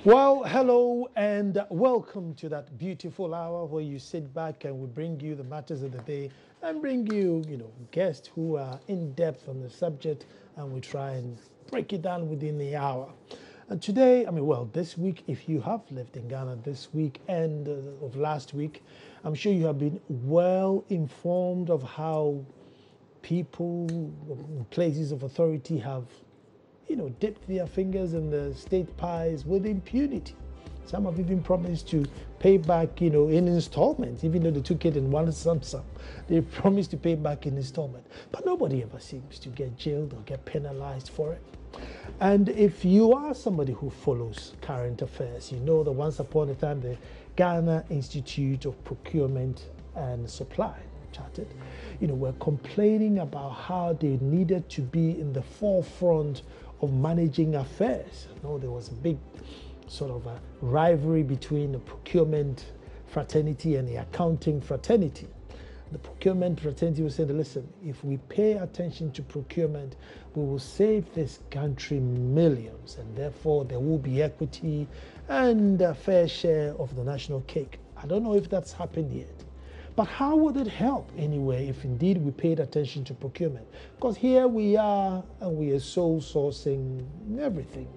Well, hello and welcome to that beautiful hour where you sit back and we bring you the matters of the day and bring you, guests who are in depth on the subject, and we try and break it down within the hour. And today, this week, if you have lived in Ghana this week and of last week, I'm sure you have been well informed of how people in places of authority have dipped their fingers in the state pies with impunity. Some have even promised to pay back, in installments, even though they took it in one sum. They promised to pay back in installment. But nobody ever seems to get jailed or get penalized for it. And if you are somebody who follows current affairs, you know that once upon a time, the Ghana Institute of Procurement and Supply, chartered, were complaining about how they needed to be in the forefront of managing affairs. There was a big sort of a rivalry between the procurement fraternity and the accounting fraternity. The procurement fraternity was saying, listen, if we pay attention to procurement, we will save this country millions, and therefore there will be equity and a fair share of the national cake. I don't know if that's happened yet. But how would it help anyway if indeed we paid attention to procurement? Because here we are and we are sole sourcing everything.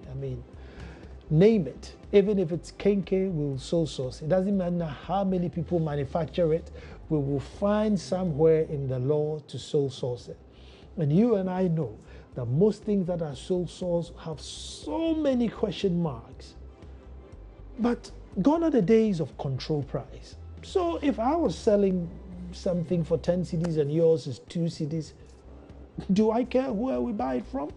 Name it. Even if it's kenke, we'll sole source. It doesn't matter how many people manufacture it, we will find somewhere in the law to sole source it. And you and I know that most things that are sole source have so many question marks. But gone are the days of control price. So if I was selling something for 10 cedis and yours is 2 cedis, do I care where we buy it from?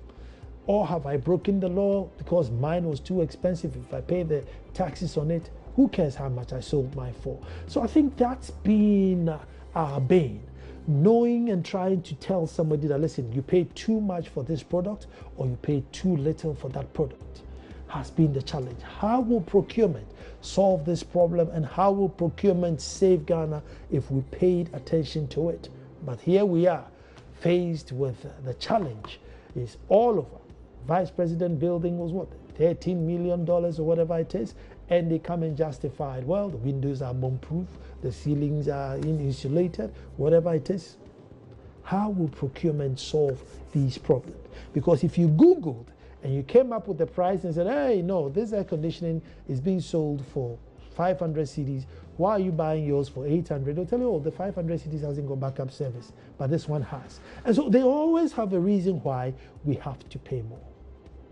Or have I broken the law because mine was too expensive? If I pay the taxes on it, who cares how much I sold mine for? So I think that's been our bane. Knowing and trying to tell somebody that, listen, you paid too much for this product or you paid too little for that product has been the challenge. How will procurement solve this problem, and how will procurement save Ghana if we paid attention to it? But here we are, faced with the challenge. Is all over. Vice President building was what, $13 million or whatever it is, and they come and justify it. Well, the windows are bomb-proof, the ceilings are insulated, whatever it is. How will procurement solve these problems? Because if you Googled and you came up with the price and said, hey, no, this air conditioning is being sold for 500 cedis. Why are you buying yours for 800? They'll tell you, oh, the 500 cedis hasn't got backup service, but this one has. And so they always have a reason why we have to pay more.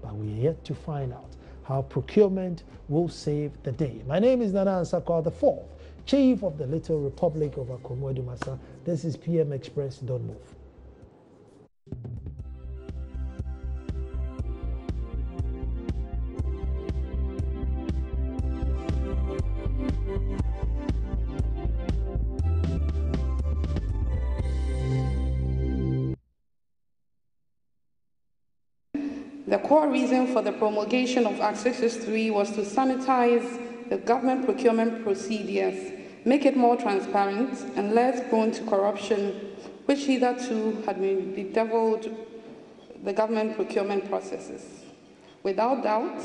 But we're yet to find out how procurement will save the day. My name is Nana Ansakwa, the fourth Chief of the Little Republic of Akomo Dumasa. This is PM Express. Don't move. The core reason for the promulgation of Accuses 3 was to sanitize the government procurement procedures, make it more transparent and less prone to corruption, which hitherto had been bedeviled the government procurement processes. Without doubt,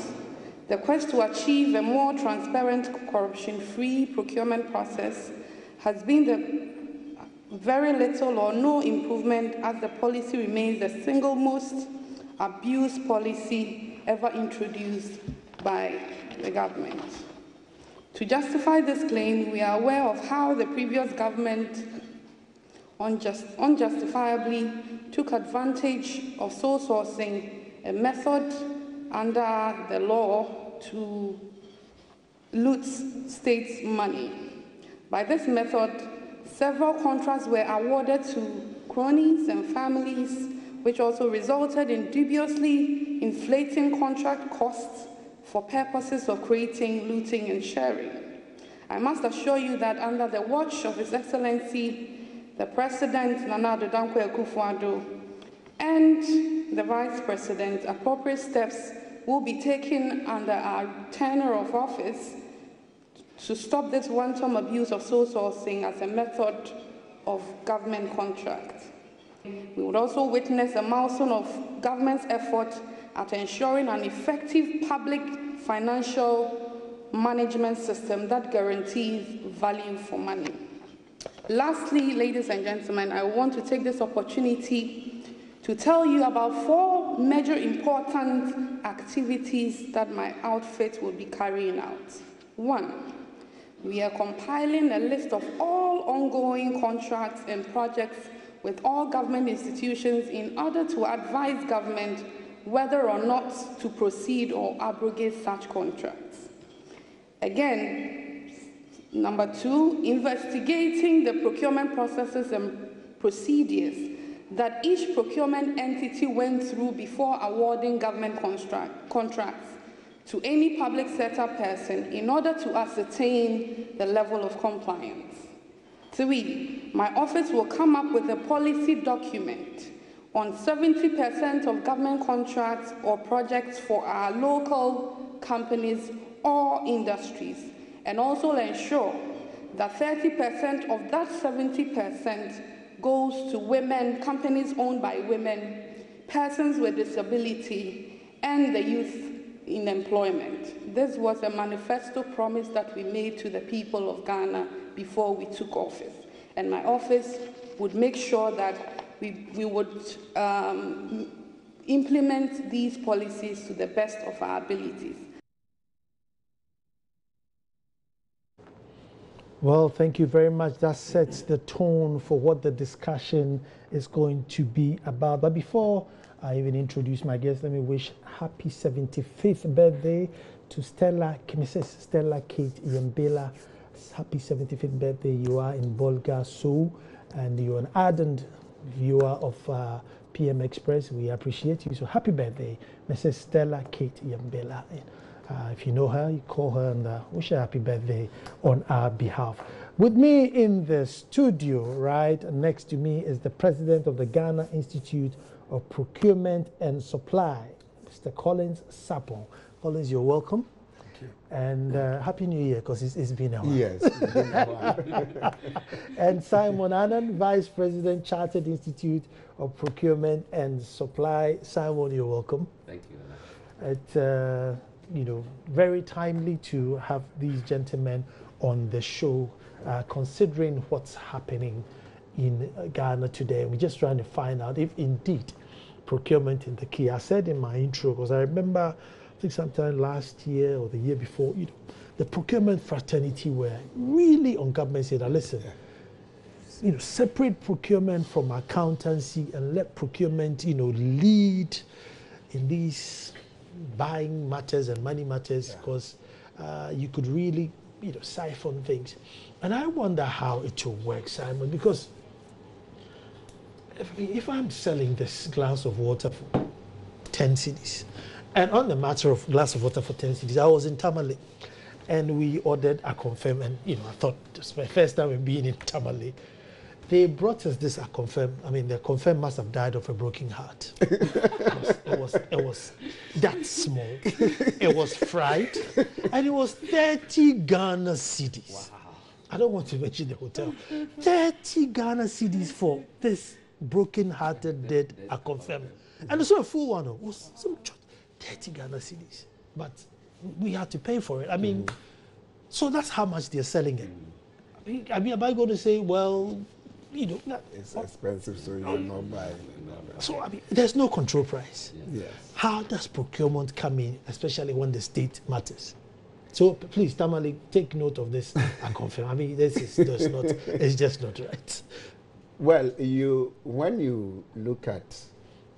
the quest to achieve a more transparent, corruption-free procurement process has been the very little or no improvement, as the policy remains the single most abused policy ever introduced by the government. To justify this claim, we are aware of how the previous government unjustifiably took advantage of sole sourcing, a method under the law to loot states' money. By this method, several contracts were awarded to cronies and families, which also resulted in dubiously inflating contract costs for purposes of creating, looting, and sharing. I must assure you that under the watch of His Excellency, the President, Nana Addo Dankwa Akufo-Addo, and the Vice President, appropriate steps will be taken under our tenure of office to stop this wanton abuse of sole sourcing as a method of government contract. We would also witness a milestone of government's effort at ensuring an effective public financial management system that guarantees value for money. Lastly, ladies and gentlemen, I want to take this opportunity to tell you about 4 major important activities that my outfit will be carrying out. 1, we are compiling a list of all ongoing contracts and projects with all government institutions in order to advise government whether or not to proceed or abrogate such contracts. Again, number 2, investigating the procurement processes and procedures that each procurement entity went through before awarding government contracts to any public sector person in order to ascertain the level of compliance. 3, my office will come up with a policy document on 70% of government contracts or projects for our local companies or industries, and also ensure that 30% of that 70% goes to women, companies owned by women, persons with disability, and the youth in employment. This was a manifesto promise that we made to the people of Ghana before we took office. And my office would make sure that we would implement these policies to the best of our abilities. Well, thank you very much. That sets the tone for what the discussion is going to be about. But before I even introduce my guest, let me wish happy 75th birthday to Mrs. Stella Kate Yambela. Happy 75th birthday. You are in Bolga, Seoul, and you're an ardent viewer of PM Express. We appreciate you. So happy birthday, Mrs. Stella Kate Yambela. If you know her, you call her and wish her happy birthday on our behalf. With me in the studio, right next to me, is the president of the Ghana Institute of Procurement and Supply, Mr. Collins Sapon. Collins, you're welcome. Thank you. And Happy New Year, because it's been a while. Yes, it's been a while. And Simon Annan, Vice President, Chartered Institute of Procurement and Supply. Simon, you're welcome. Thank you. It's very timely to have these gentlemen on the show, considering what's happening in Ghana today. We're just trying to find out if indeed procurement is the key. I said in my intro, because I remember, I think sometime last year or the year before, the procurement fraternity were really on government saying, listen, separate procurement from accountancy and let procurement, lead in these buying matters and money matters, because you could really, siphon things. And I wonder how it will work, Simon, because if I'm selling this glass of water for 10 cedis, and on the matter of glass of water for 10 cedis, I was in Tamale, and we ordered a confirm, and I thought this was my first time being in Tamale. They brought us this confirm. I mean, the confirm must have died of a broken heart. It was that small. It was fried, and it was 30 Ghana cedis. Wow. I don't want to mention the hotel. 30 Ghana cedis for this broken-hearted dead confirm. And it's not a full one. It was some 30 Ghana cedis. But we had to pay for it. I mean, so that's how much they're selling it. I mean, am I going to say, well, it's expensive, so you're not buying. So, I mean, there's no control price. Yes. How does procurement come in, especially when the state matters? So, please, Tamale, take note of this and confirm. I mean, it's just not right. Well, when you look at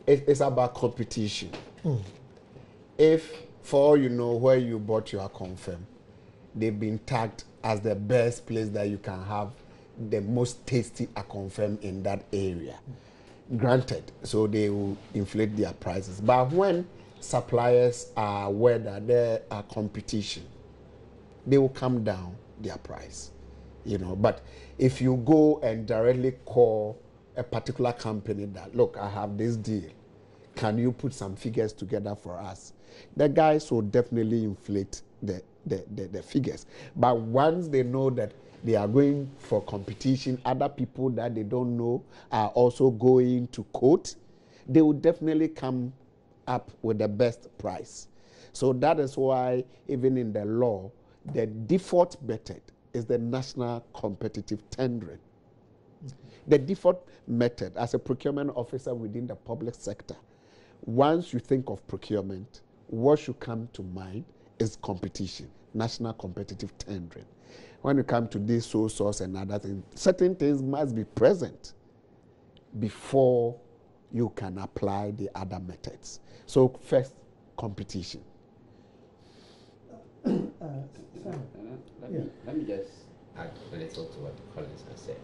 it's about competition. If, for all you know, where you bought your confirm, they've been tagged as the best place that you can have the most tasty confirm in that area. Granted, so they will inflate their prices. But when suppliers are aware that there are competition, they will come down their price. But if you go and directly call a particular company that, look, I have this deal, can you put some figures together for us? The guys will definitely inflate the figures. But once they know that they are going for competition, other people that they don't know are also going to quote, they will definitely come up with the best price. So that is why even in the law, the default method is the national competitive tendering. The default method as a procurement officer within the public sector, once you think of procurement, what should come to mind is competition, national competitive tendering. When you come to this sole source and other things, certain things must be present before you can apply the other methods. So first, competition. Let me just add a little to what Collins has said.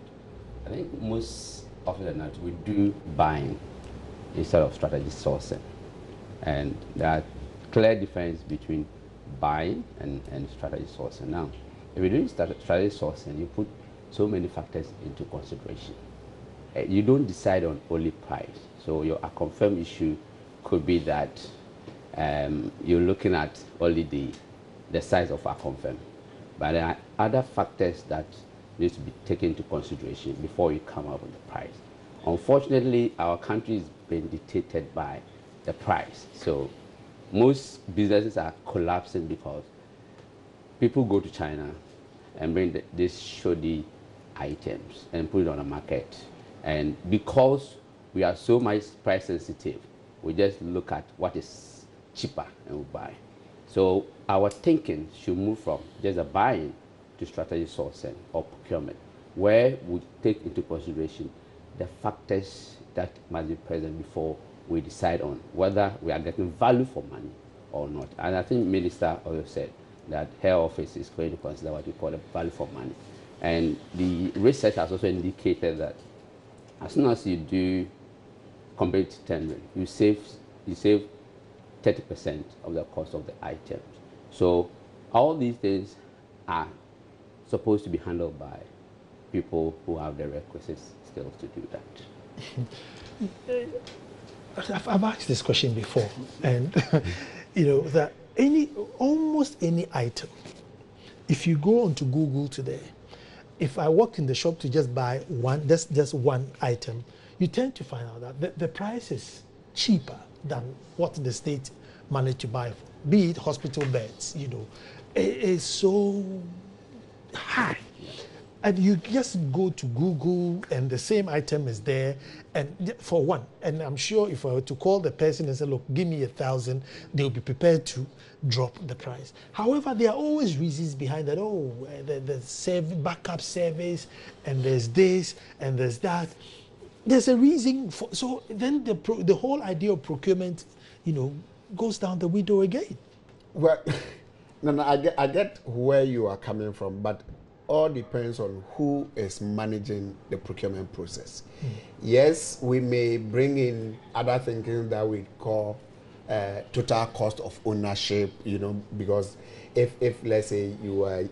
I think most often than not, we do buying instead of strategy sourcing. And there are clear difference between buying and strategy sourcing. Now, if you're doing strategy sourcing, you put so many factors into consideration. You don't decide on only price. So your confirm issue could be that you're looking at only the size of our confirm. But there are other factors that need to be taken into consideration before you come up with the price. Unfortunately, our country is being dictated by the price. So most businesses are collapsing because people go to China and bring these shoddy items and put it on the market. And because we are so much price sensitive, we just look at what is cheaper and we buy. So our thinking should move from just a buying to strategy sourcing or procurement, where we take into consideration the factors that must be present before we decide on whether we are getting value for money or not. And I think Minister also said that her office is going to consider what we call the value for money. And the research has also indicated that as soon as you do competitive tendering, you save 30% of the cost of the items. So all these things are supposed to be handled by people who have the requisite skills to do that. I've asked this question before, and that almost any item, if you go onto Google today, if I walked in the shop to just buy just one item, you tend to find out that the price is cheaper than what the state managed to buy for. Be it hospital beds, it is so high. And you just go to Google and the same item is there, and for one, and I'm sure if I were to call the person and say, look, give me 1,000, they'll be prepared to drop the price. However, there are always reasons behind that. The backup service, and there's this, and there's that. There's a reason for, so then the whole idea of procurement, goes down the window again. Well, no, I get where you are coming from, but all depends on who is managing the procurement process. Yes, we may bring in other thinking that we call total cost of ownership, because if let's say you are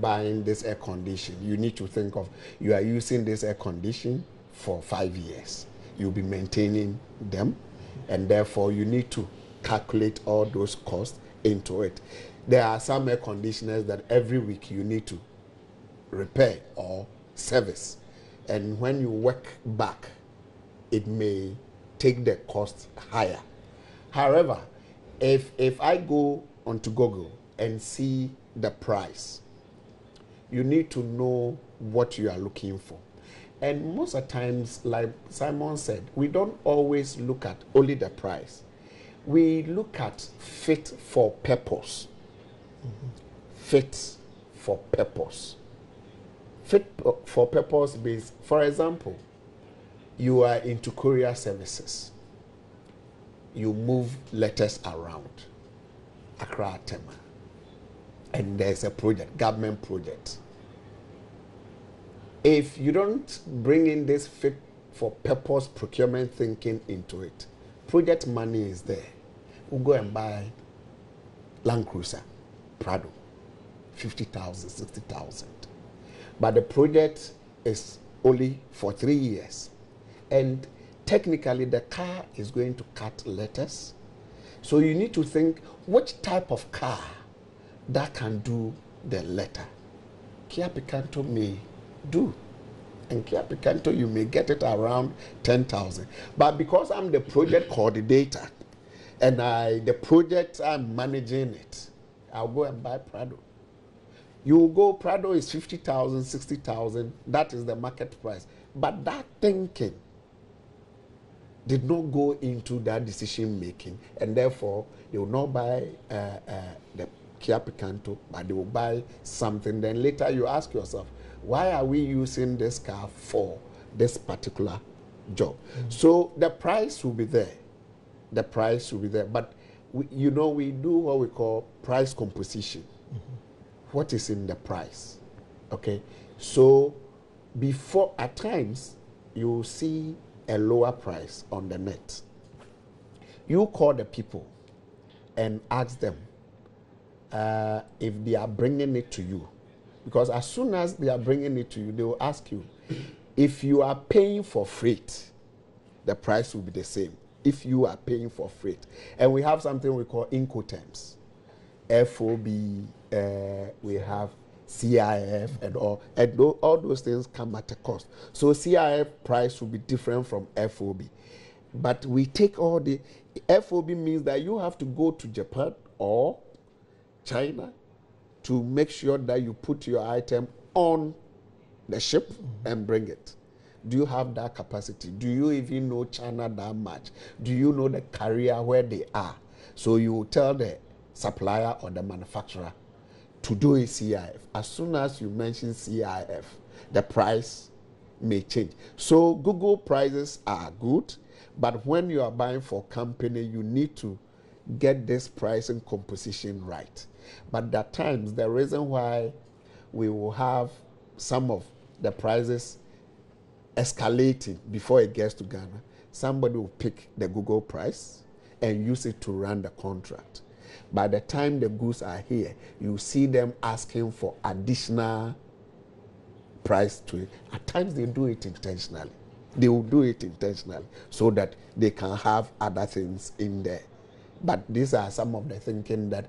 buying this air condition, you need to think of, you are using this air condition for 5 years. You'll be maintaining them, and therefore you need to calculate all those costs into it. There are some air conditioners that every week you need to repair or service, and when you work back, it may take the cost higher. However, if I go onto Google and see the price, you need to know what you are looking for. And most of the times, like Simon said, we don't always look at only the price. We look at fit for purpose. Fit for purpose. Fit for purpose means, for example, you are into courier services. You move letters around Accra, Tema, and there's a project, government project. If you don't bring in this fit for purpose procurement thinking into it, project money is there. We'll go and buy Land Cruiser, Prado, 50,000, 60,000. But the project is only for 3 years. And technically the car is going to cut letters. So you need to think which type of car that can do the letter. Kia Picanto may do. And Kia Picanto, you may get it around 10,000. But because I'm the project coordinator, and the project I'm managing it, I'll go and buy Prado. You go, Prado is 50,000, 60,000. That is the market price. But that thinking did not go into that decision making, and therefore they will not buy the Kia Picanto, but they will buy something. Then later you ask yourself, why are we using this car for this particular job? So the price will be there. The price will be there. But we do what we call price composition. What is in the price? Okay. So before, at times, you see a lower price on the net. You call the people and ask them if they are bringing it to you. Because as soon as they are bringing it to you, they will ask you, if you are paying for freight, the price will be the same. If you are paying for freight. And we have something we call Incoterms. FOB, we have CIF and all. And all those things come at a cost. So CIF price will be different from FOB. But we take all the... FOB means that you have to go to Japan or China to make sure that you put your item on the ship and bring it. Do you have that capacity? Do you even know China that much? Do you know the carrier where they are? So you tell the supplier or the manufacturer to do a CIF. As soon as you mention CIF, the price may change. So Google prices are good, but when you are buying for company, you need to get this pricing composition right. But at times, the reason why we will have some of the prices escalating before it gets to Ghana, somebody will pick the Google price and use it to run the contract. By the time the goods are here, you see them asking for additional price to it. At times they do it intentionally. They will do it intentionally so that they can have other things in there. But these are some of the thinking that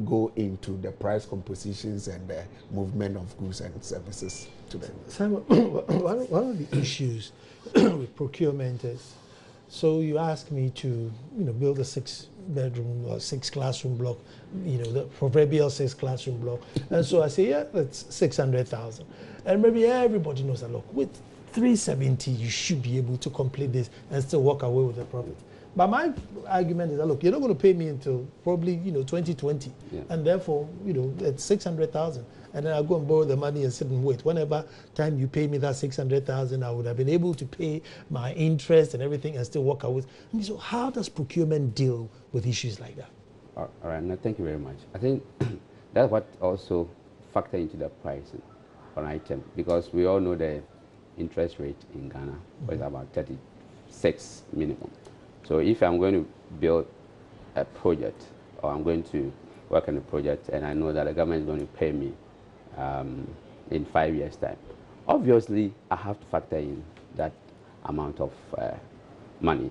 go into the price compositions and the movement of goods and services to them. Simon, one of the issues with procurement is, so you ask me to, build a 6-bedroom or 6-classroom block, the proverbial 6-classroom block, and so I say, yeah, that's 600,000, and maybe everybody knows that. Look, with 370, you should be able to complete this and still walk away with the profit. But my argument is that, look, you're not going to pay me until probably, 2020. Yeah. And therefore, it's 600,000. And then I'll go and borrow the money and sit and wait. Whenever time you pay me that 600,000, I would have been able to pay my interest and everything and still walk away. And so how does procurement deal with issues like that? All right. No, thank you very much. I think that's what also factor into the pricing on item, because we all know the interest rate in Ghana was about 36 minimum. So if I'm going to build a project, or I'm going to work on a project, and I know that the government is going to pay me in 5 years' time, obviously I have to factor in that amount of money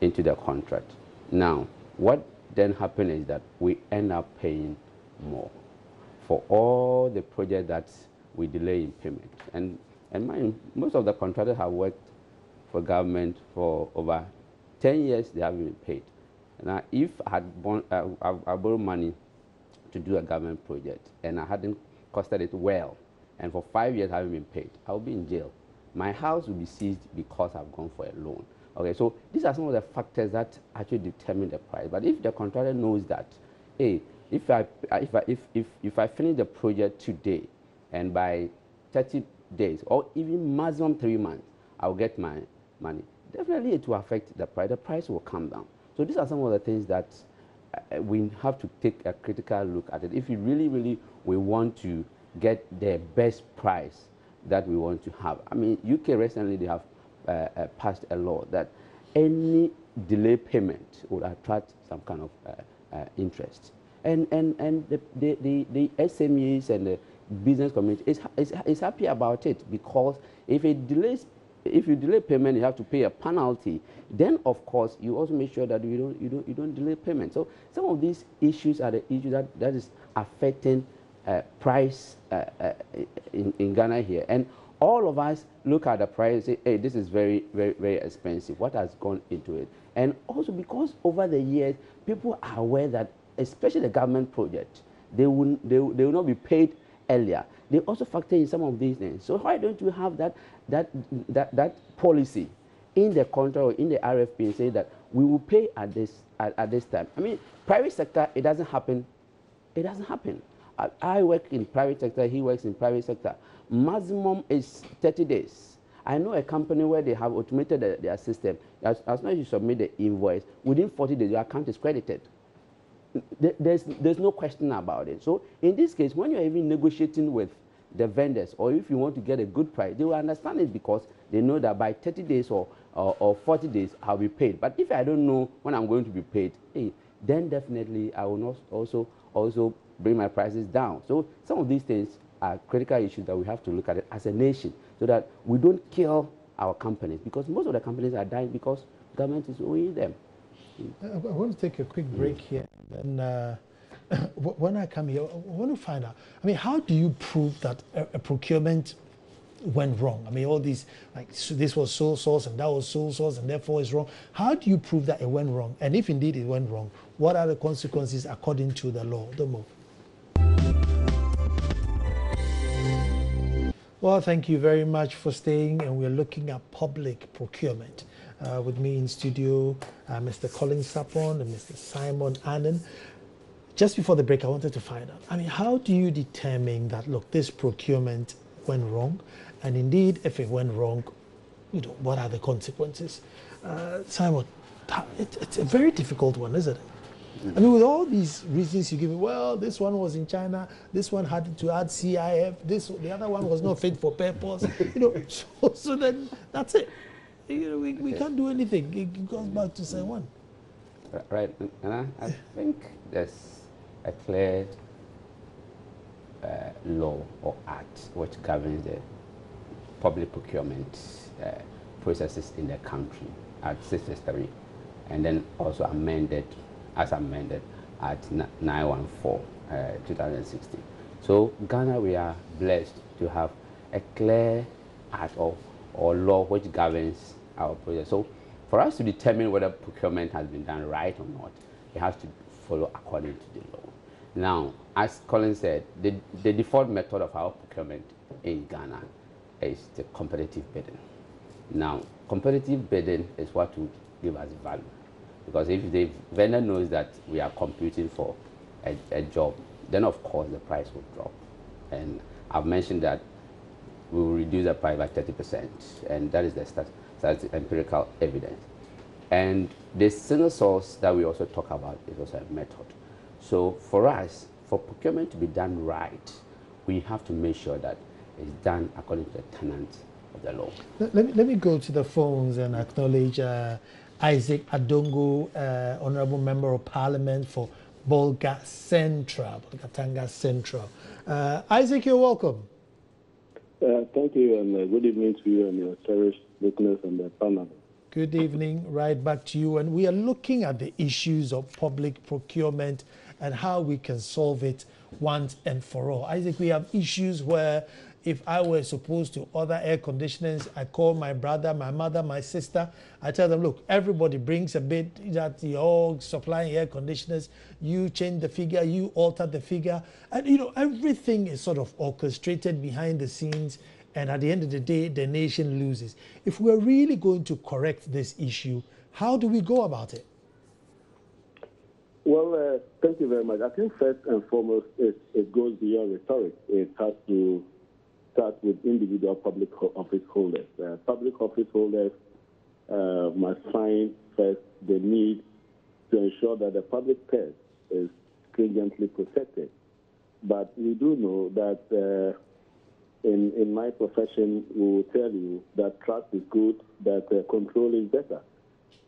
into the contract. Now, what then happens is that we end up paying more for all the projects that we delay in payment. And mind, most of the contractors have worked for government for over 10 years, they haven't been paid. Now, if I borrowed money to do a government project and I hadn't costed it well, and for 5 years I haven't been paid, I'll be in jail. My house will be seized because I've gone for a loan. Okay, so these are some of the factors that actually determine the price. But if the contractor knows that, hey, if I finish the project today and by 30 days or even maximum 3 months, I'll get my money, definitely it will affect the price. The price will come down. So these are some of the things that we have to take a critical look at it. If we really we want to get the best price that we want to have. I mean, UK recently, they have passed a law that any delay payment would attract some kind of interest. And the SMEs and the business community is happy about it, because if you delay payment, you have to pay a penalty. Then, of course, you also make sure that you don't delay payment. So some of these issues are the issues that is affecting price in Ghana here. And all of us look at the price and say, hey, this is very, very, very expensive. What has gone into it? And also because over the years, people are aware that, especially the government project, they will not be paid earlier. They also factor in some of these things. So why don't you have that policy in the contract or in the RFP and say that we will pay at this time? I mean, private sector, it doesn't happen. It doesn't happen. I work in private sector, he works in private sector. Maximum is 30 days. I know a company where they have automated their system. As soon as you submit the invoice, within 40 days, your account is credited. There's no question about it. So in this case, when you're even negotiating with the vendors, or if you want to get a good price, they will understand it because they know that by 30 days or 40 days, I'll be paid. But if I don't know when I'm going to be paid, hey, then definitely I will not also bring my prices down. So some of these things are critical issues that we have to look at it as a nation so that we don't kill our companies, because most of the companies are dying because government is owing them. I want to take a quick break here. And when I come here, I want to find out, I mean, how do you prove that a procurement went wrong? I mean, all these, like, so this was sole source and that was sole source and therefore it's wrong. How do you prove that it went wrong? And if indeed it went wrong, what are the consequences according to the law? Don't move. Well, thank you very much for staying, and we're looking at public procurement. With me in studio, Mr. Colin Sapon and Mr. Simon Annan. Just before the break, I wanted to find out, I mean, how do you determine that, look, this procurement went wrong, and indeed, if it went wrong, you know, what are the consequences? Simon, it's a very difficult one, isn't it? I mean, with all these reasons you give me, well, this one was in China, this one had to add CIF, the other one was not fit for purpose, you know, so then that's it. You know, we can't do anything. It goes back to say one. Right, and I think there's a clear law or act which governs the public procurement processes in the country at 663, and then also amended at 914, 2016. So Ghana, we are blessed to have a clear act or law which governs our process. So for us to determine whether procurement has been done right or not, it has to follow according to the law. Now, as Colin said, the default method of our procurement in Ghana is the competitive bidding. Now, competitive bidding is what will give us value. Because if the vendor knows that we are competing for a job, then of course the price will drop. And I've mentioned that we will reduce the price by 30%, and that is that's empirical evidence. And the single source that we also talk about is also a method. So for us, for procurement to be done right, we have to make sure that it's done according to the tenets of the law. Let me go to the phones and acknowledge Isaac Adongo, Honorable Member of Parliament for Bolgatanga Central. Isaac, you're welcome. Thank you, and good evening to you and your cherished listeners and the panel. Good evening, right back to you. And we are looking at the issues of public procurement and how we can solve it once and for all. Isaac, we have issues where if I were supposed to order air conditioners, I call my brother, my mother, my sister. I tell them, look, everybody brings a bit that you're all supplying air conditioners. You change the figure, you alter the figure. And, you know, everything is sort of orchestrated behind the scenes. And at the end of the day, the nation loses. If we're really going to correct this issue, how do we go about it? Well, thank you very much. I think first and foremost, it goes beyond rhetoric. It has to start with individual public office holders. Public office holders must find first the need to ensure that the public purse is stringently protected. But we do know that in my profession, we will tell you that trust is good, that control is better.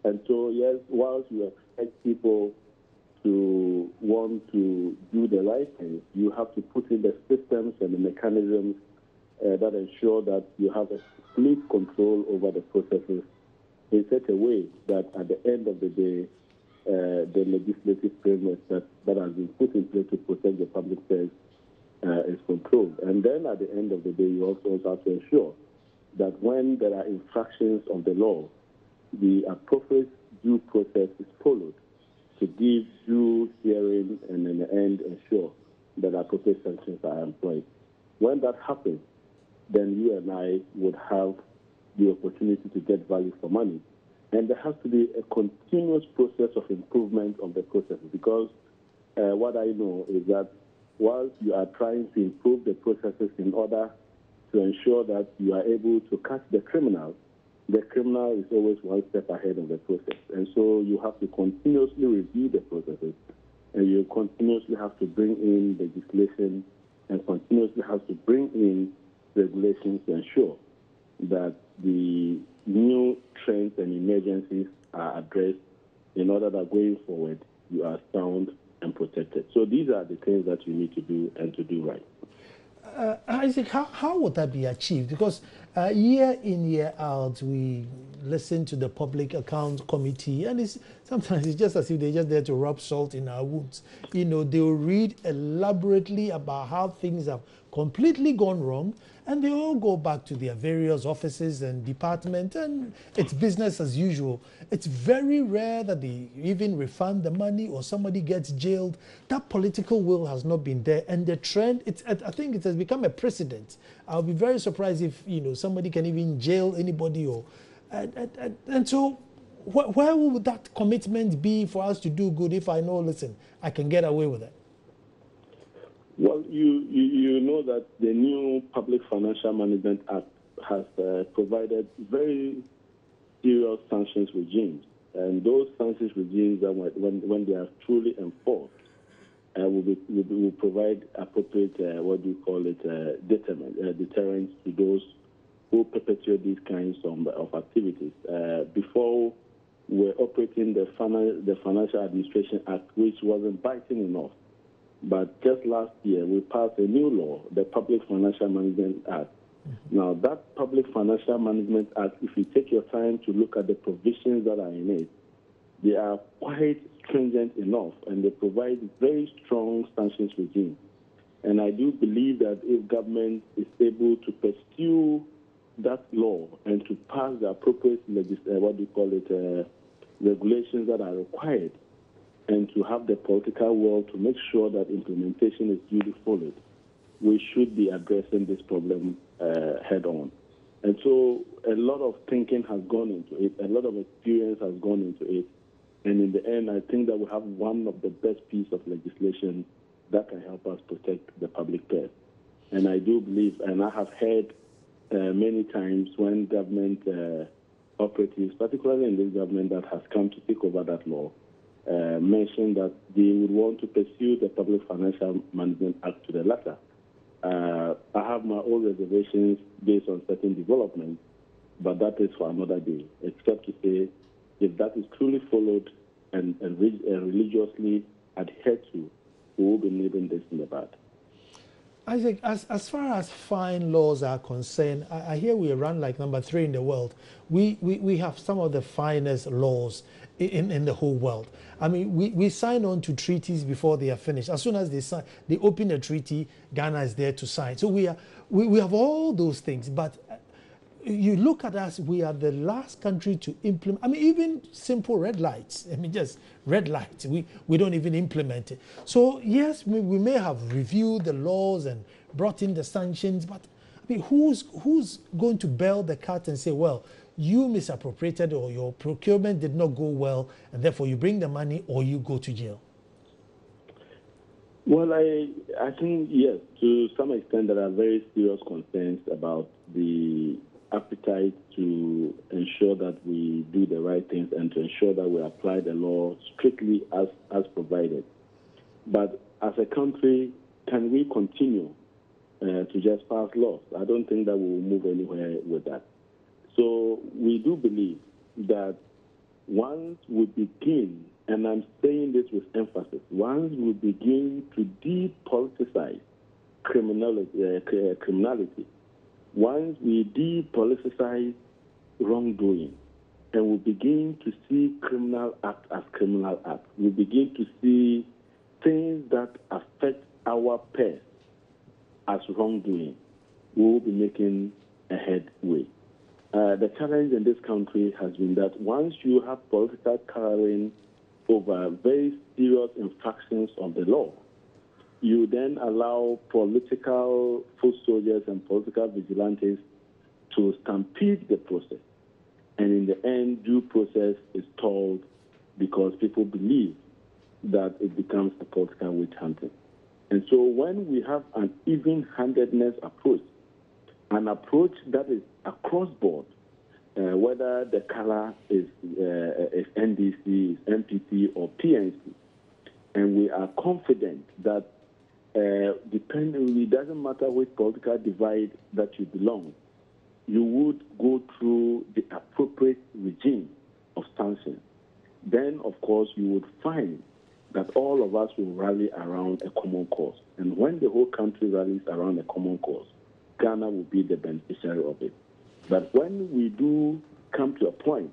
And so, yes, whilst you expect people to want to do the right thing, you have to put in the systems and the mechanisms that ensure that you have a complete control over the processes in such a way that at the end of the day, the legislative framework that has been put in place to protect the public purse is controlled. And then at the end of the day, you also have to ensure that when there are infractions of the law, the appropriate due process is followed to give due hearing and in the end ensure that appropriate sanctions are employed. When that happens, then you and I would have the opportunity to get value for money. And there has to be a continuous process of improvement of the process, because what I know is that whilst you are trying to improve the processes in order to ensure that you are able to catch the criminal is always one step ahead of the process. And so you have to continuously review the processes, and you continuously have to bring in legislation and continuously have to bring in regulations to ensure that the new trends and emergencies are addressed in order that going forward you are sound and protected. So these are the things that you need to do and to do right. Isaac, how would that be achieved? Because year in, year out, we listen to the Public Accounts Committee, and sometimes it's just as if they're just there to rub salt in our wounds. You know, they'll read elaborately about how things have completely gone wrong, and they all go back to their various offices and departments, and it's business as usual. It's very rare that they even refund the money or somebody gets jailed. That political will has not been there, and the trend, I think it has become a precedent. I'll be very surprised if somebody can even jail anybody, and so where would that commitment be for us to do good if I know, listen, I can get away with it? Well, you know that the new Public Financial Management Act has provided very serious sanctions regimes, and those sanctions regimes, when they are truly enforced, will provide appropriate deterrence to those who perpetuate these kinds of activities. Before we were operating the Financial Administration Act, which wasn't biting enough. But just last year, we passed a new law, the Public Financial Management Act. Mm-hmm. Now, that Public Financial Management Act, if you take your time to look at the provisions that are in it, they are quite stringent enough, and they provide very strong sanctions regime. And I do believe that if government is able to pursue that law and to pass the appropriate regulations that are required, and to have the political will to make sure that implementation is duly followed, we should be addressing this problem head on. And so a lot of thinking has gone into it, a lot of experience has gone into it, and in the end, I think that we have one of the best pieces of legislation that can help us protect the public purse. And I do believe, and I have heard many times when government operatives, particularly in this government that has come to take over that law, mentioned that they would want to pursue the Public Financial Management Act to the latter. I have my own reservations based on certain developments, but that is for another day, except to say if that is truly followed and religiously adhered to, we will be leaving this in the bud. Isaac, as far as fine laws are concerned, I hear we run like number 3 in the world. We have some of the finest laws in the whole world. I mean, we sign on to treaties before they are finished. As soon as they open a treaty, Ghana is there to sign. So we have all those things. But you look at us, we are the last country to implement. I mean, even simple red lights. I mean, just red lights. We don't even implement it. So yes, we may have reviewed the laws and brought in the sanctions, but I mean, who's going to bail the cat and say, well, you misappropriated or your procurement did not go well, and therefore you bring the money or you go to jail? Well, I think, yes, to some extent there are very serious concerns about the appetite to ensure that we do the right things and to ensure that we apply the law strictly as provided. But as a country, can we continue to just pass laws? I don't think that we will move anywhere with that. So we do believe that once we begin, and I'm saying this with emphasis, once we begin to depoliticize criminality, once we depoliticize wrongdoing, and we begin to see criminal act as criminal act, we begin to see things that affect our purse as wrongdoing, we will be making a headway. The challenge in this country has been that once you have political coloring over very serious infractions of the law, you then allow political foot soldiers and political vigilantes to stampede the process. And in the end, due process is stalled because people believe that it becomes a political witch hunting. And so when we have an even-handedness approach, an approach that is across board, whether the color is NDC, is MPP, or PNC, and we are confident that it doesn't matter which political divide that you belong, you would go through the appropriate regime of sanctions. Then, of course, you would find that all of us will rally around a common cause. And when the whole country rallies around a common cause, Ghana will be the beneficiary of it. But when we do come to a point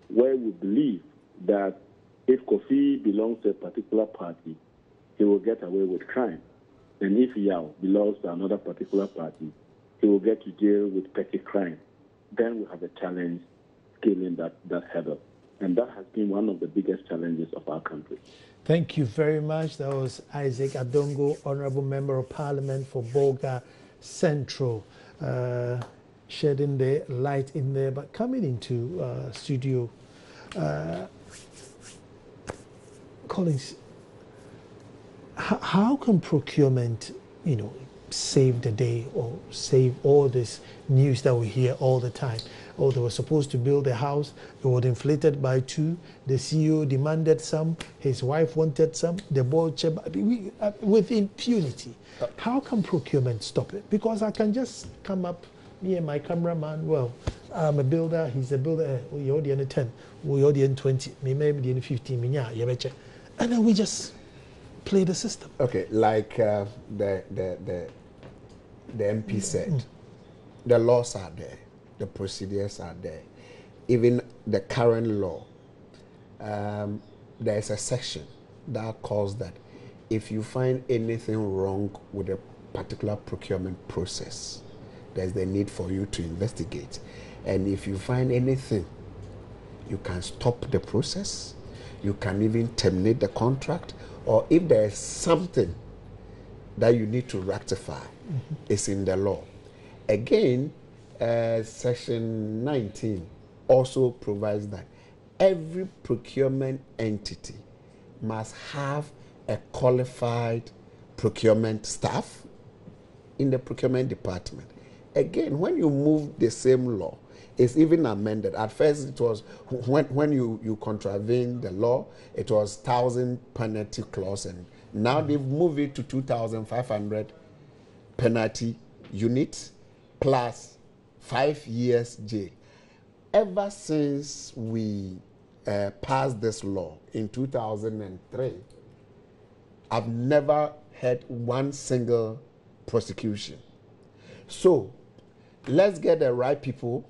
where we believe that if Kofi belongs to a particular party, he will get away with crime. And if Yao belongs to another particular party, he will get to jail with petty crime. Then we have a challenge scaling that hurdle. And that has been one of the biggest challenges of our country. Thank you very much. That was Isaac Adongo, Honorable Member of Parliament for Bolga Central, shedding the light in there. But coming into studio, Collins, how can procurement, save the day or save all this news that we hear all the time? Oh, they were supposed to build a house, it was inflated by 2, the CEO demanded some, his wife wanted some, the board chair, with impunity. How can procurement stop it? Because I can just come up, me and my cameraman, well, I'm a builder, he's a builder, we already in 10, we already in 20, me maybe in 15, and then we just play the system. Okay, like the MP said, the laws are there, the procedures are there. Even the current law, there's a section that calls that if you find anything wrong with a particular procurement process, there's the need for you to investigate. And if you find anything, you can stop the process, you can even terminate the contract, or if there is something that you need to rectify, it's in the law. Again, Section 19 also provides that every procurement entity must have a qualified procurement staff in the procurement department. Again, when you move the same law, it's even amended. At first, it was when you contravene the law, it was 1,000 penalty clause, and now they've moved it to 2,500 penalty unit plus 5 years jail. Ever since we passed this law in 2003, I've never had one single prosecution. So let's get the right people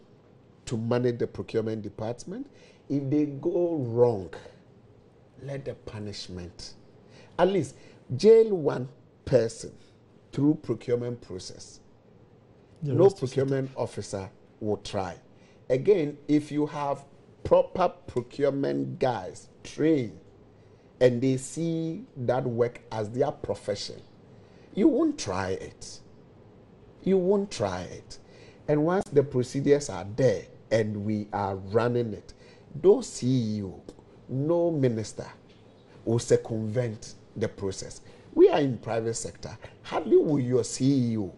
to manage the procurement department. If they go wrong, let the punishment, at least jail one person through procurement process. No procurement officer will try. Again, if you have proper procurement guys trained and they see that work as their profession, you won't try it. You won't try it. And once the procedures are there and we are running it, those CEO, no minister will circumvent the process. We are in private sector. Hardly will your CEO,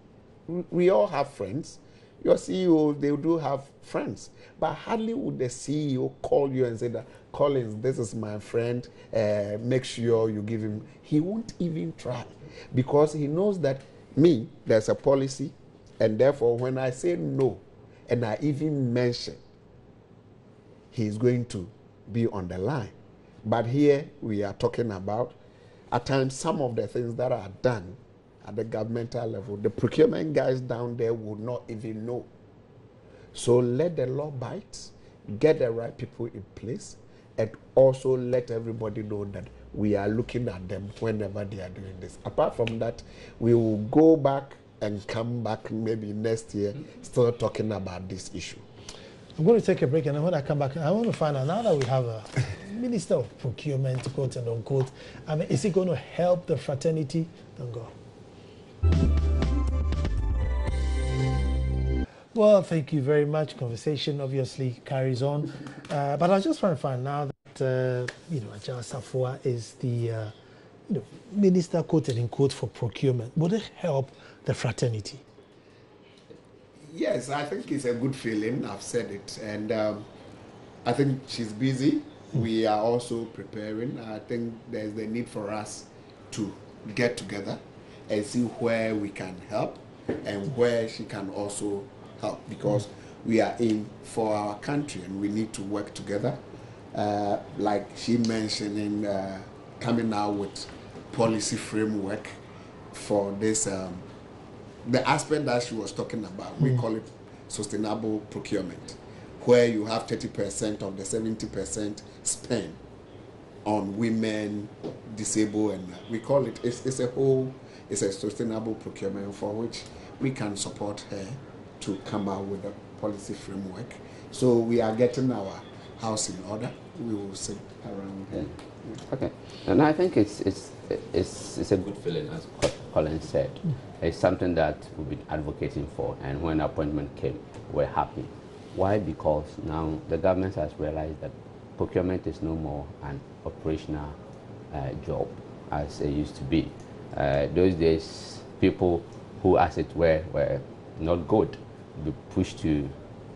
we all have friends. Your CEO, they do have friends. But hardly would the CEO call you and say that, Collins, this is my friend, make sure you give him. He won't even try because he knows that there's a policy, and therefore when I say no, and I even mention, he's going to be on the line. But here we are talking about, at times, some of the things that are done at the governmental level, the procurement guys down there would not even know. So let the law bite, get the right people in place, and also let everybody know that we are looking at them whenever they are doing this. Apart from that, we will go back and come back maybe next year still talking about this issue. I'm going to take a break, and when I come back, I want to find out, now that we have a Minister of Procurement, quote and unquote, I mean, is it going to help the fraternity? Don't go. Well, thank you very much. Conversation obviously carries on. But I was just trying to find now that, Ajah Safua is the, Minister, quote and unquote, for procurement. Would it help the fraternity? Yes, I think it's a good feeling. I've said it. And I think she's busy. We are also preparing. I think there's the need for us to get together and see where we can help and where she can also help, because we are in for our country and we need to work together. Like she mentioned in coming out with policy framework for this, the aspect that she was talking about, we call it sustainable procurement, where you have 30% of the 70% spent on women, disabled, and we call it, it's a sustainable procurement for which we can support her to come out with a policy framework. So we are getting our house in order. We will sit around here. Okay, and I think it's a good feeling, as Colin said. It's something that we've been advocating for, and when appointment came, we're happy. Why? Because now the government has realized that procurement is no more an operational job as it used to be. Those days, people who, as it were not good, be pushed to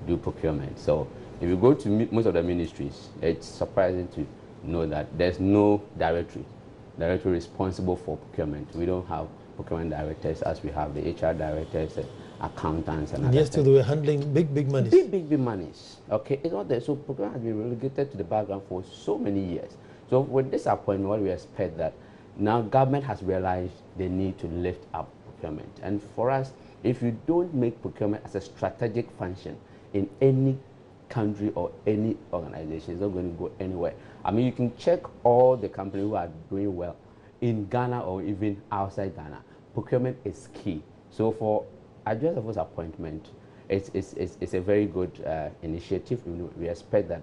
do procurement. So if you go to most of the ministries, it's surprising to know that there's no directory responsible for procurement. We don't have procurement directors as we have the HR directors, accountants, and yesterday they were handling big monies. Big monies. Okay, it's not there. So procurement has been relegated to the background for so many years. So with this appointment, what we expect that now government has realized they need to lift up procurement. And for us, if you don't make procurement as a strategic function in any country or any organization, it's not going to go anywhere. I mean, you can check all the companies who are doing well in Ghana or even outside Ghana. Procurement is key. So for Ajah Safua's appointment, it's a very good initiative. We expect that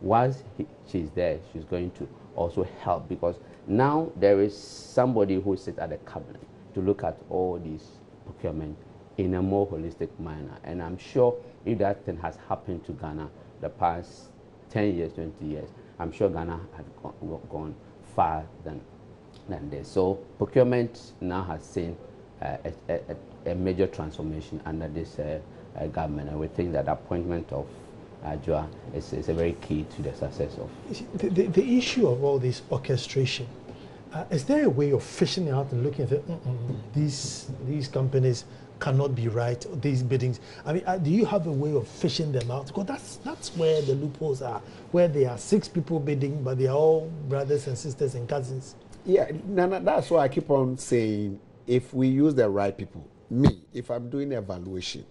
once she's there, she's going to also help, because now there is somebody who sits at the cabinet to look at all these procurement in a more holistic manner. And I'm sure if that thing has happened to Ghana the past 10 years, 20 years, I'm sure Ghana had gone far than this. So procurement now has seen a major transformation under this government, and we think that the appointment of Ajah is a very key to the success of the issue of all this orchestration. Is there a way of fishing out and looking at these companies cannot be right, these biddings? I mean, do you have a way of fishing them out? Because that's where the loopholes are, where there are 6 people bidding, but they are all brothers and sisters and cousins. Yeah, that's why I keep on saying, if we use the right people, if I'm doing evaluation,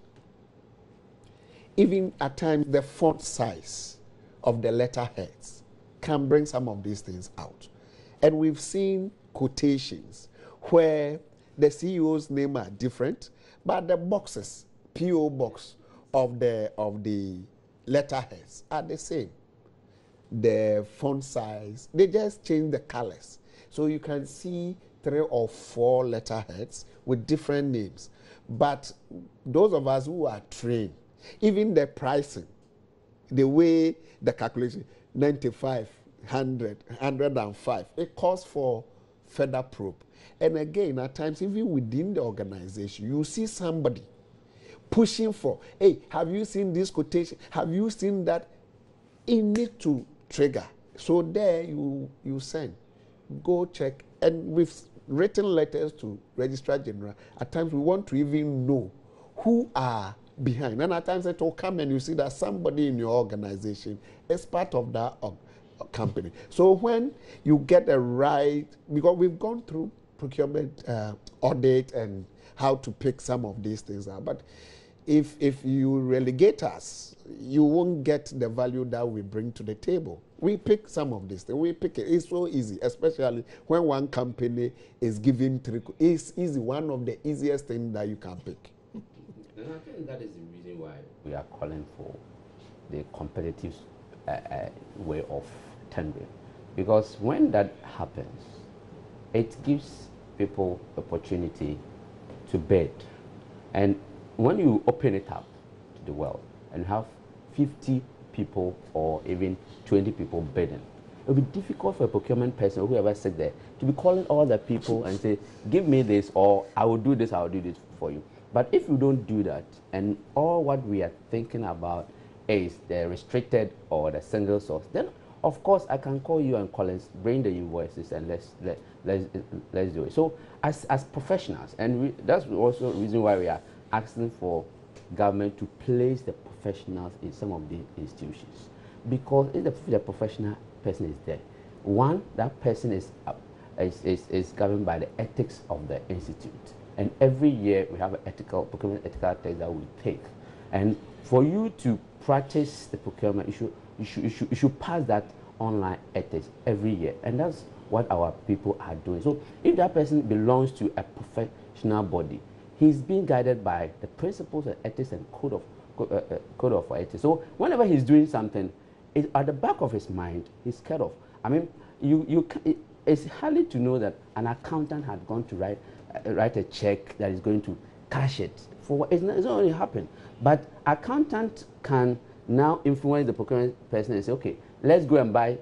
even at times the font size of the letterheads can bring some of these things out. And we've seen quotations where the CEO's name are different, but the boxes, PO box of the letterheads are the same. The font size, they just change the colors. So you can see 3 or 4 letterheads with different names. But those of us who are trained, even the pricing, the way the calculation, 95, 100, 105, it calls for further probe. And again, at times, even within the organization, you see somebody pushing for, hey, have you seen this quotation? Have you seen that? It needs to trigger. So there you send, go check. And we've written letters to Registrar General. At times, we want to even know who are behind. And at times, it will come and you see that somebody in your organization is part of that company. So when you get the right, because we've gone through procurement audit and how to pick some of these things out. But if you relegate us, you won't get the value that we bring to the table. We pick some of this. We pick it. It's so easy, especially when one company is giving three. It's easy. One of the easiest things that you can pick. And I think that is the reason why we are calling for the competitive way of tendering. Because when that happens, it gives people opportunity to bid. And when you open it up to the world and have 50 people or even 20 people bidding, it will be difficult for a procurement person or whoever sits there to be calling all the people and say, give me this, or I will do this for you. But if you don't do that, and all what we are thinking about is the restricted or the single source, then of course I can call you and Collins, bring the invoices and let's do it. So as professionals, and that's also the reason why we are asking for government to place the professionals in some of the institutions, because if the professional person is there, one, that person is governed by the ethics of the institute, and every year we have an procurement ethical test that we take, and for you to practice the procurement, you should pass that online ethics every year, and that's what our people are doing. So if that person belongs to a professional body, he's being guided by the principles of ethics and code of ethics. So whenever he's doing something, at the back of his mind, he's scared of. I mean, it's hardly to know that an accountant had gone to write a check that is going to cash it. It's not only happened, but accountant can now influence the procurement person and say, okay, let's go and buy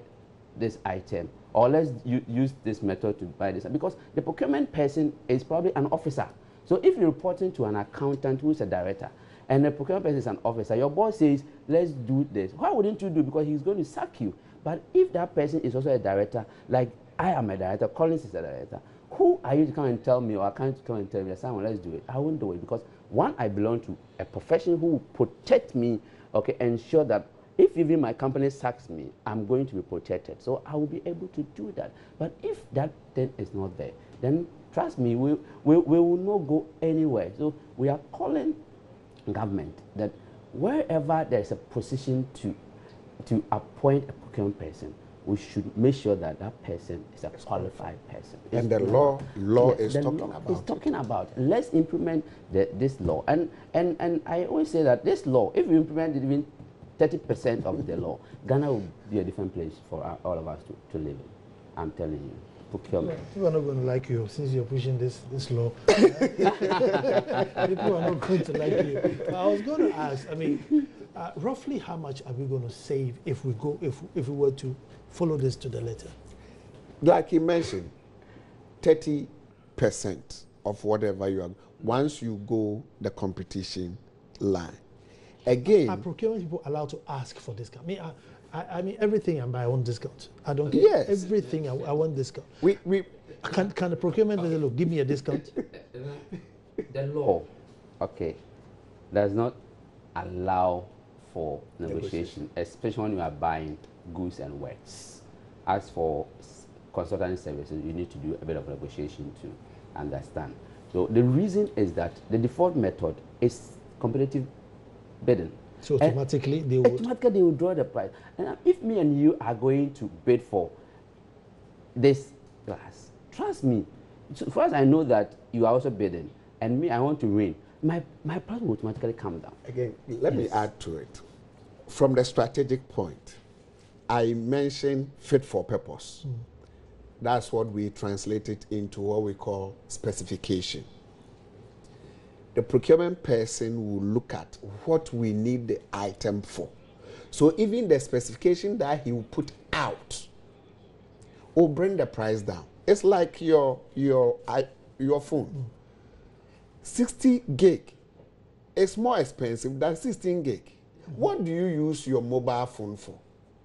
this item, or let's use this method to buy this, because the procurement person is probably an officer. So if you're reporting to an accountant who is a director, and the procurement person is an officer, your boss says, let's do this. Why wouldn't you do it? Because he's going to sack you. But if that person is also a director, like I am a director, Collins is a director, who are you to come and tell me, or I can't come and tell me, Simon, let's do it? I won't do it, because one, I belong to a profession who will protect me, okay, ensure that if even my company sacks me, I'm going to be protected. So I will be able to do that. But if that thing is not there, then trust me, we will not go anywhere. So we are calling government that wherever there is a position to appoint a procurement person, we should make sure that that person is a qualified person. And the law yes, is talking about it. Let's implement this law. And I always say that this law, if we implement it even 30% of the law, Ghana will be a different place for all of us to live in. I'm telling you. Procurement. People are not going to like you since you're pushing this law. People are not going to like you. I was going to ask, I mean, roughly how much are we going to save if we were to follow this to the letter? Like he mentioned, 30% of whatever you are, once you go the competition line. Again, are procurement people allowed to ask for discount? I mean, everything I buy, I want discount. I don't care. Yes. Everything I want discount. Can the procurement say, look, give me a discount? The law, okay, does not allow for negotiation, especially when you are buying goods and works. As for consultancy services, you need to do a bit of negotiation to understand. So the reason is that the default method is competitive bidding. So automatically they will draw the price. And if me and you are going to bid for this glass, trust me, so first I know that you are also bidding, and me, I want to win. My price will automatically come down. Again, let me add to it. From the strategic point, I mentioned fit for purpose. That's what we translated into what we call specification. The procurement person will look at what we need the item for. So even the specification that he will put out will bring the price down. It's like your phone. 60 gig is more expensive than 16 gig. What do you use your mobile phone for?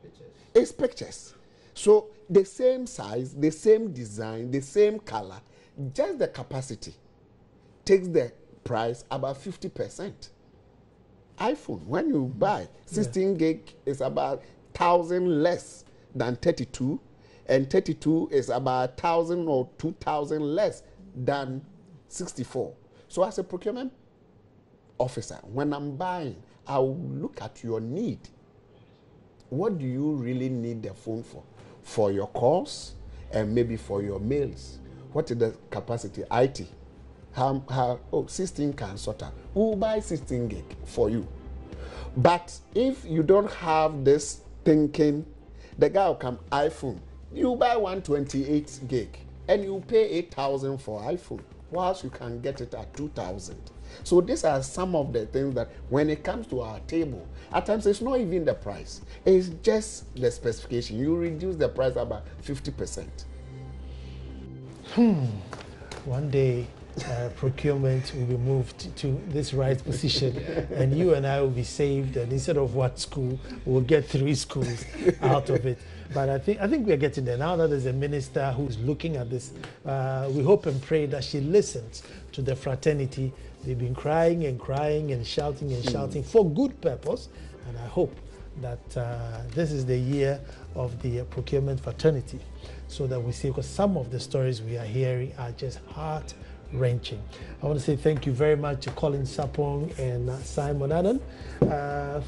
Pictures. It's pictures. So the same size, the same design, the same color, just the capacity takes the price about 50%. iPhone, when you buy 16 gig, is about 1,000 less than 32, and 32 is about 1,000 or 2,000 less than 64. So as a procurement officer, when I'm buying, I will look at your need. what do you really need the phone for? For your calls and maybe for your mails. What is the capacity? IT. 16 can sort out. We'll buy 16 gig for you. But if you don't have this thinking, the guy will come iPhone. You buy 128 gig and you pay 8,000 for iPhone, whilst you can get it at 2,000. So these are some of the things that when it comes to our table, at times it's not even the price. It's just the specification. You reduce the price about 50%. One day, procurement will be moved to this right position, and you and I will be saved, and instead of what school, we'll get 3 schools out of it. But I think we're getting there. Now that there's a minister who's looking at this, we hope and pray that she listens to the fraternity. They've been crying and crying and shouting for good purpose, and I hope that this is the year of the procurement fraternity, so that we see, because some of the stories we are hearing are just heart-wrenching. I want to say thank you very much to Colin Sapong and Simon Annan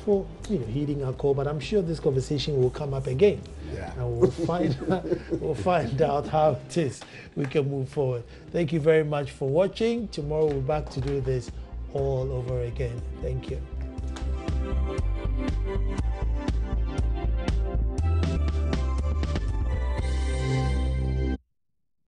for heeding our call, but I'm sure this conversation will come up again. Yeah. And we'll find out how it is we can move forward. Thank you very much for watching. Tomorrow we're back to do this all over again. Thank you.